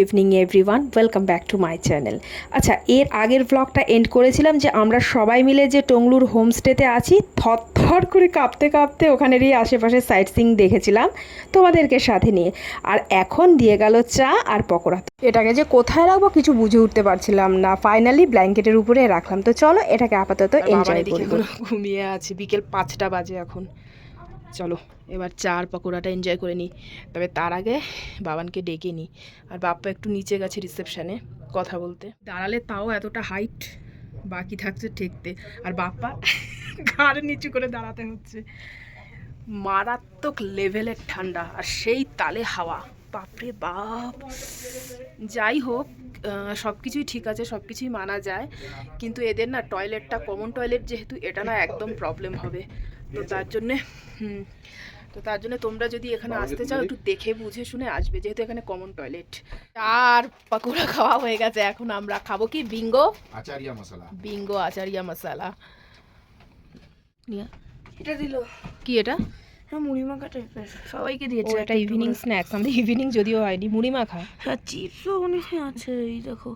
Evening everyone, welcome back to my channel. আচ্ছা, এর আগের ব্লগটা এন্ড করেছিলাম যে আমরা সবাই মিলে যে টংলুর হোমস্টেতে আছি, থরথর করে কাঁপতে কাঁপতে ওখানেরই আশেপাশে সাইট সিইং দেখেছিলাম তোমাদেরকে সাথে নিয়ে। আর এখন দিয়ে গেল চা আর পকোড়া। এটাকে যে কোথায় রাখবো কিছু বুঝে উঠতে পারছিলাম না, ফাইনালি ব্ল্যাঙ্কেটের উপরে রাখলাম। তো চলো এটাকে আপাতত এনজয় করি। ঘুমিয়ে আছি, বিকেল 5টা বাজে এখন। চলো এবার চা আর পকোড়াটা এনজয় করে নিই। তবে তার আগে বাবানকে ডেকে নিই। আর বাপ্পা একটু নিচে গেছে রিসেপশানে কথা বলতে। দাঁড়ালে তাও এতটা হাইট বাকি থাকছে ঠেকতে, আর বাপ্পা ঘাড় নিচু করে দাঁড়াতে হচ্ছে। মারাত্মক লেভেলের ঠান্ডা আর সেই তালে হাওয়া, বাপরে বাপ। যাই হোক, সব কিছুই ঠিক আছে, সব কিছুই মানা যায়, কিন্তু এদের না টয়লেটটা কমন টয়লেট যেহেতু, এটা না একদম প্রবলেম হবে। তো তার জন্য তোমরা যদি এখানে আসতে চাও একটু দেখে বুঝে শুনে আসবে, যেহেতু এখানে কমন টয়লেট। আর পাকোড়া খাওয়া হয়ে গেছে, এখন আমরা খাবো কি বিঙ্গো আচারিয়া মশালা। এটা দিল কি এটা? হ্যাঁ, মুড়ি মাখা টাইপের সবাইকে দিয়েছে। এটা ইভিনিং স্ন্যাক্স, আমাদের ইভিনিং যদিও হয়নি, মুড়ি মাখা। হ্যাঁ, চিপসও অনেক আছে, এই দেখো।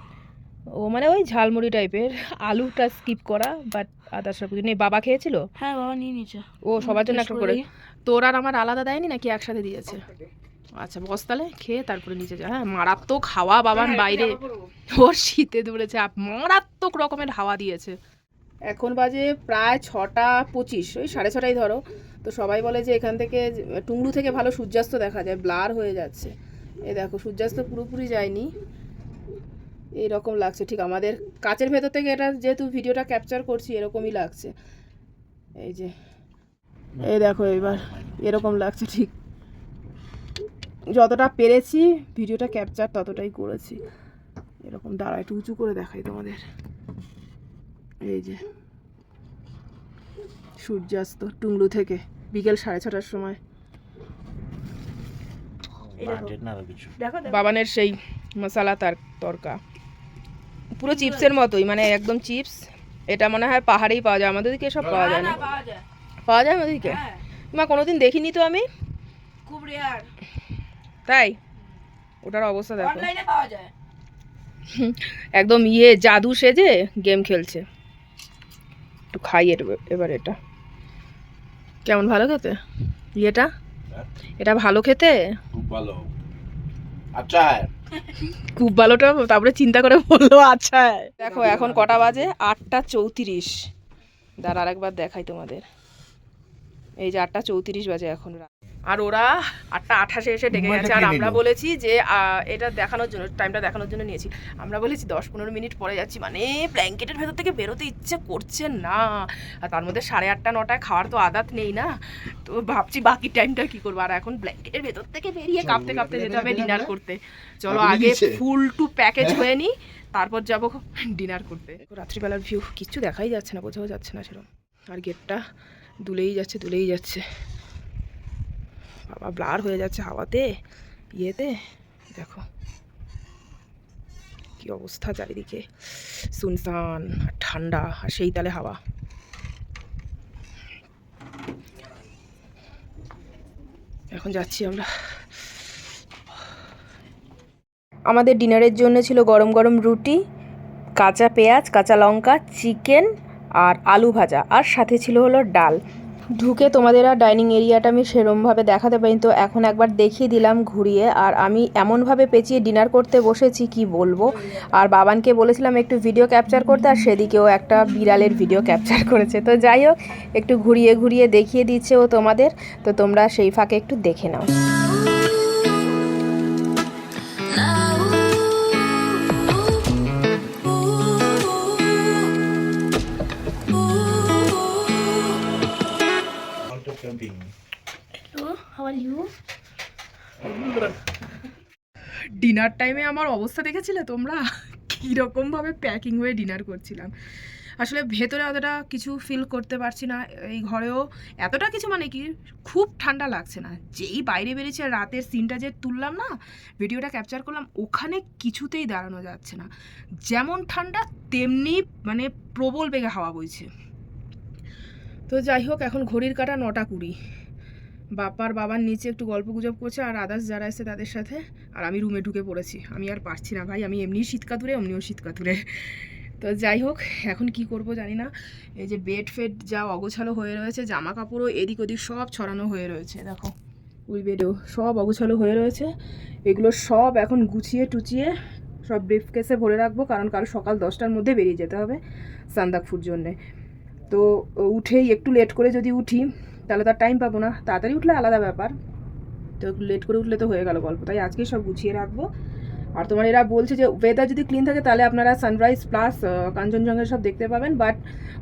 ও মানে ওই ঝালমুড়ি টাইপের, আলুটা স্কিপ করা, বাট আদার সব কিছু নেই। বাবা খেয়েছিল? হ্যাঁ, বাবা নিয়ে নিয়েছে। ও সবার জন্য একটা করে। তোর আর আমার আলাদা দেয়নি নাকি একসাথে দিয়েছে? আচ্ছা বস, তাহলে খেয়ে তারপরে নিচে যা। হ্যাঁ, মারাত্মক হাওয়া বাবান বাইরে, ওর শীতে ধরেছে, মারাত্মক রকমের হাওয়া দিয়েছে। এখন বাজে প্রায় 6:25, ওই 6:30 ধরো। তো সবাই বলে যে এখান থেকে টুংলু থেকে ভালো সূর্যাস্ত দেখা যায়, ব্লার হয়ে যাচ্ছে। এই দেখো, সূর্যাস্ত পুরোপুরি যায়নি, এইরকম লাগছে। ঠিক আমাদের কাচের ভেতর থেকে এটা যেহেতু ভিডিওটা ক্যাপচার করছি, এরকমই লাগছে। এই যে এই দেখো, এবার এরকম লাগছে। ঠিক যতটা পেরেছি ভিডিওটা ক্যাপচার ততটাই করেছি। এরকম দাঁড়া, একটু উঁচু করে দেখাই তোমাদের। এই যে সূর্যাস্ত টুংলু থেকে বিকেল 6:30টার সময়। বাবানের সেই মশালা তরকা পুরো চিপসের মতোই, মানে একদম চিপস। এটা মনে হয় পাহাড়েই পাওয়া যায়, আমাদের দিকে সব পাওয়া যায় না। পাওয়া যায় আমাদের দিকে? মা কোনোদিন দেখিনি তো আমি, খুব রেয়ার। তাই ওটার অবস্থা দেখো, অনলাইনে পাওয়া যায়। একদম জাদু সেজে গেম খেলছে। একটু খাই এবার এটা কেমন, ভালো খেতে? এটা ভালো খেতে, খুব ভালো। আচ্ছা, খুব ভালোটা তারপরে চিন্তা করে বললো আচ্ছা। দেখো এখন কটা বাজে, 8:34। দাঁড়া আরেকবার দেখাই তোমাদের। এই যে 8:34 বাজে এখন। আর ওরা 8:28 এসে ডেকে গেছে। আর আমরা বলেছি যে এটা দেখানোর জন্য, টাইমটা দেখানোর জন্য নিয়েছি। আমরা বলেছি 10-15 মিনিট পরে যাচ্ছি, মানে ব্ল্যাঙ্কেটের ভেতর থেকে বেরোতে ইচ্ছে করছে না। আর তার মধ্যে 8:30-9টায় খাওয়ার তো আদাত নেই না, তো ভাবছি বাকি টাইমটা কি করবো। আর এখন ব্ল্যাঙ্কেটের ভেতর থেকে বেরিয়ে কাঁপতে কাঁপতে যেতে হবে ডিনার করতে। চলো আগে ফুল টু প্যাকেজ হয়ে নিই, তারপর যাবো ডিনার করতে। রাত্রিবেলার ভিউ কিচ্ছু দেখাই যাচ্ছে না, বোঝাও যাচ্ছে না সেরকম। আর গেটটা দুলেই যাচ্ছে। বাবা ব্লার হয়ে যাচ্ছে হাওয়াতে, ইয়েতে। দেখো কি অবস্থা চারিদিকে, সুনসান আর ঠান্ডা, আর সেই তালে হাওয়া। এখন যাচ্ছি আমরা। আমাদের ডিনারের জন্য ছিল গরম গরম রুটি, কাঁচা পেঁয়াজ, কাঁচা লঙ্কা, চিকেন আর আলু ভাজা, আর সাথে ছিল হলো ডাল। ঢুকে তোমাদের আর ডাইনিং এরিয়াটা আমি সেরমভাবে দেখাতে পারিনি, তো এখন একবার দেখিয়ে দিলাম ঘুরিয়ে। আর আমি এমনভাবে পেঁচিয়ে ডিনার করতে বসেছি কি বলবো। আর বাবানকে বলেছিলাম একটু ভিডিও ক্যাপচার করতে, আর সেদিকেও একটা বিড়ালের ভিডিও ক্যাপচার করেছে। তো যাই হোক, একটু ঘুরিয়ে ঘুরিয়ে দেখিয়ে দিচ্ছে ও তোমাদের, তো তোমরা সেই ফাঁকে একটু দেখে নাও। ডিনার টাইমে আমার অবস্থা দেখেছিলে তোমরা, কীরকমভাবে প্যাকিং হয়ে ডিনার করছিলাম। আসলে ভেতরে অতটা কিছু ফিল করতে পারছি না, এই ঘরেও এতটা কিছু, মানে কি খুব ঠান্ডা লাগছে না। যেই বাইরে বেরিয়েছে, রাতের সিনটা যে তুললাম না, ভিডিওটা ক্যাপচার করলাম, ওখানে কিছুতেই দাঁড়ানো যাচ্ছে না। যেমন ঠান্ডা তেমনি মানে প্রবল বেগে হাওয়া বইছে। তো যাই হোক, এখন ঘড়ির কাঁটা 9:20। বাবার নিচে একটু গল্প গুজব করছে আর আদার্স যারা এসে তাদের সাথে, আর আমি রুমে ঢুকে পড়েছি। আমি আর পারছি না ভাই, আমি এমনি শীতকাতুরে এমনিও শীতকাতুরে। তো যাই হোক, এখন কি করব জানি না। এই যে বেড ফেড যা অগোছালো হয়ে রয়েছে, জামা কাপড়ও এদিক ওদিক সব ছড়ানো হয়ে রয়েছে, দেখো ওই বেডেও সব অগোছালো হয়ে রয়েছে। এগুলো সব এখন গুছিয়ে টুচিয়ে সব ব্রিফকেসে ভরে রাখবো, কারণ কাল সকাল 10টার মধ্যে বেরিয়ে যেতে হবে সান্দাকফুর জন্যে। তো উঠেই একটু লেট করে যদি উঠি তাহলে তার টাইম পাবো না, তাড়াতাড়ি উঠলে আলাদা ব্যাপার, তো একটু লেট করে উঠলে তো হয়ে গেল গল্প। তাই আজকেই সব গুছিয়ে রাখবো। আর তোমার এরা বলছে যে ওয়েদার যদি ক্লিন থাকে তাহলে আপনারা সানরাইজ প্লাস কাঞ্চনজঙ্ঘা সব দেখতে পাবেন, বাট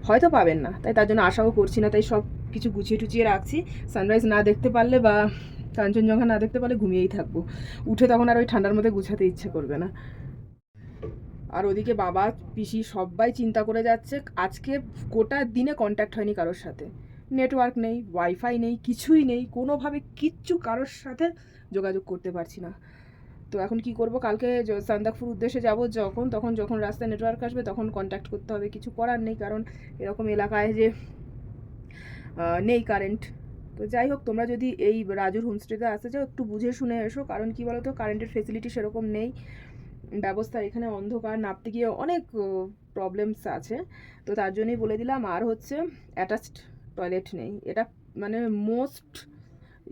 হয়তো পাবেন না, তাই তার জন্য আশাও করছি না। তাই সব কিছু গুছিয়ে টুচিয়ে রাখছি। সানরাইজ না দেখতে পারলে বা কাঞ্চনজঙ্ঘা না দেখতে পারলে ঘুমিয়েই থাকবো, উঠে তখন আর ওই ঠান্ডার মধ্যে গুছাতে ইচ্ছে করবে না। আর ওদিকে বাবা পিসি সবাই চিন্তা করে যাচ্ছে, আজকে গোটা দিনে কন্ট্যাক্ট হয়নি কারোর সাথে, নেটওয়ার্ক নেই, ওয়াইফাই নেই, কিছুই নেই, কোনোভাবে কিচ্ছু কারোর সাথে যোগাযোগ করতে পারছি না। তো এখন কি করব, কালকে সান্দাকফুর উদ্দেশ্যে যাব যখন রাস্তায় নেটওয়ার্ক আসবে তখন কন্ট্যাক্ট করতে হবে, কিছু করার নেই, কারণ এরকম এলাকায় যে নেই কারেন্ট। তো যাই হোক, তোমরা যদি এই রাজুর হোমস্টেতে আসতে চাও একটু বুঝে শুনে এসো, কারণ কি বলো তো, কারেন্টের ফেসিলিটি সেরকম নেই, ব্যবস্থা এখানে অন্ধকার, নামতে গিয়ে অনেক প্রবলেমস আছে। তো তার জন্যই বলে দিলাম। আর হচ্ছে অ্যাটাচড টয়লেট নেই, এটা মানে মোস্ট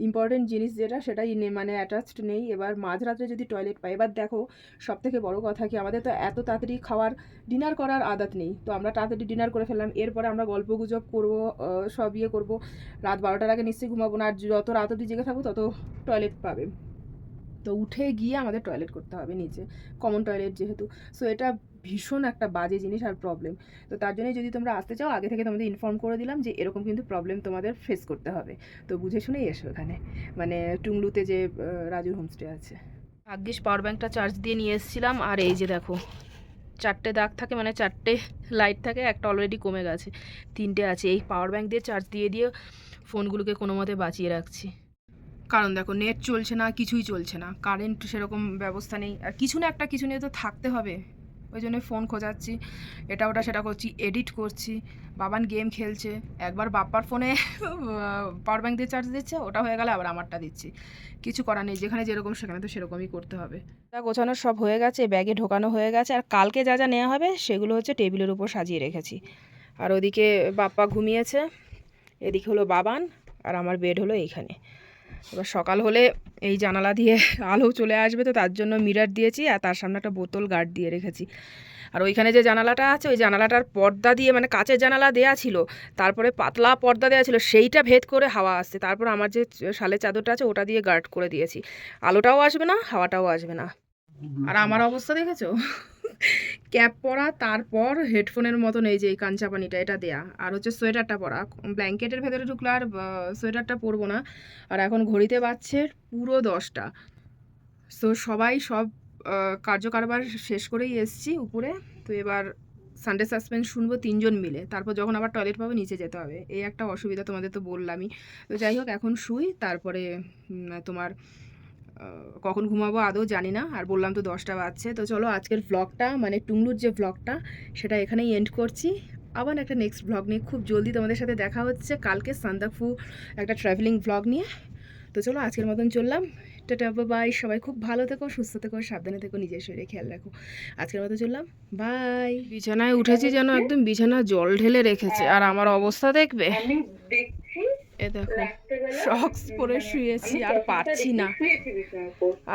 ইম্পর্টেন্ট জিনিস যেটা, সেটাই নেই, মানে অ্যাটাচড নেই। এবার মাঝরাত্রে যদি টয়লেট পাই, এবার দেখো সব থেকে বড়ো কথা কি, আমাদের তো এত তাড়াতাড়ি ডিনার করার আদত নেই, তো আমরা তাড়াতাড়ি ডিনার করে ফেললাম, এরপরে আমরা গল্প গুজব করবো, সব ইয়ে করবো, রাত 12টার আগে নিশ্চয়ই ঘুমাবো না, আর যত রাত অবধি জেগে থাকবো তত টয়লেট পাবে। তো উঠে গিয়ে আমাদের টয়লেট করতে হবে নিচে, কমন টয়লেট যেহেতু। সো এটা ভীষণ একটা বাজে জিনিস আর প্রবলেম। তো তার জন্যই যদি তোমরা আসতে চাও আগে থেকে তোমাদের ইনফর্ম করে দিলাম যে এরকম কিন্তু প্রবলেম তোমাদের ফেস করতে হবে, তো বুঝে শুনেই এসো এখানে, মানে টুংলুতে যে রাজুর হোমস্টে আছে। ভাগ্যিস পাওয়ার ব্যাঙ্কটা চার্জ দিয়ে নিয়ে এসেছিলাম। আর এই যে দেখো 4টে দাগ থাকে, মানে 4টে লাইট থাকে, একটা অলরেডি কমে গেছে, 3টে আছে। এই পাওয়ার ব্যাঙ্ক দিয়ে চার্জ দিয়ে ফোনগুলোকে কোনো মতে বাঁচিয়ে রাখছি, কারণ দেখো নেট চলছে না, কিছুই চলছে না, কারেন্ট সেরকম ব্যবস্থা নেই, আর কিছু না একটা কিছু নিয়ে তো থাকতে হবে, ওই জন্য ফোন খোঁজাচ্ছি, এটা ওটা সেটা করছি, এডিট করছি, বাবান গেম খেলছে, একবার বাপ্পার ফোনে পাওয়ার ব্যাঙ্ক দিয়ে চার্জ দিচ্ছে, ওটা হয়ে গেলে আবার আমারটা দিচ্ছি, কিছু করার নেই, যেখানে যেরকম সেখানে তো সেরকমই করতে হবে। তা গোছানো সব হয়ে গেছে, ব্যাগে ঢোকানো হয়ে গেছে, আর কালকে যা যা নেওয়া হবে সেগুলো হচ্ছে টেবিলের উপর সাজিয়ে রেখেছি। আর ওদিকে বাপ্পা ঘুমিয়েছে, এদিকে হলো বাবান, আর আমার বেড হলো এইখানে। এবার সকাল হলে এই জানালা দিয়ে আলো চলে আসবে, তো তার জন্য মিরর দিয়েছি, আর তার সামনে একটা বোতল গার্ড দিয়ে রেখেছি। আর ওইখানে যে জানালাটা আছে, ওই জানালাটার পর্দা দিয়ে, মানে কাচের জানালা দেয়া ছিল, তারপরে পাতলা পর্দা দেওয়া ছিল, সেইটা ভেদ করে হাওয়া আসছে, তারপর আমার যে শালের চাদরটা আছে ওটা দিয়ে গার্ড করে দিয়েছি, আলোটাও আসবে না, হাওয়াটাও আসবে না। আর আমার অবস্থা দেখেছো, ক্যাপ পরা, তারপর হেডফোনের মতন এই যে এই কাঞ্চাপানিটা এটা দেয়া, আর হচ্ছে সোয়েটারটা পরা, ব্ল্যাঙ্কেটের ভেতরে ঢুকলে আর সোয়েটারটা পরবো না। আর এখন ঘড়িতে বাজছে পুরো 10টা। সো সবাই সব কার্যকারবার শেষ করেই এসছি উপরে। তো এবার সানডে সাসপেন্স শুনবো 3জন মিলে, তারপর যখন আবার টয়লেট পাবো নিচে যেতে হবে, এই একটা অসুবিধা তোমাদের তো বললামই। তো যাই হোক, এখন শুই, তারপরে তোমার কখন ঘুমাবো আদৌ জানি না, আর বললাম তো 10টা বাজছে। তো চলো আজকের ব্লগটা, মানে টুংলুর যে ব্লগটা, সেটা এখানেই এন্ড করছি। আবার একটা নেক্সট ব্লগ নিয়ে খুব জলদি তোমাদের সাথে দেখা হচ্ছে কালকে, সান্দাকফু একটা ট্রাভেলিং ব্লগ নিয়ে। তো চলো আজকের মতন চললাম, টাটা বাই, সবাই খুব ভালো থেকো, সুস্থ থেকো, সাবধানে থেকো, নিজের শরীরে খেয়াল রাখো। আজকের মতো চললাম, বাই। বিছানায় উঠেছি যেন একদম বিছানা জল ঢেলে রেখেছে, আর আমার অবস্থা দেখবে, এ দেখো শক্স পরে শুয়েছি, আর পারছি না।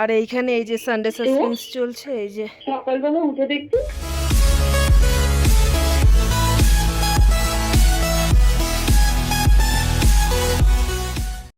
আর এইখানে এই যে সানডে সাসপেন্স চলছে, এই যে সকালবেলা উঠে দেখছি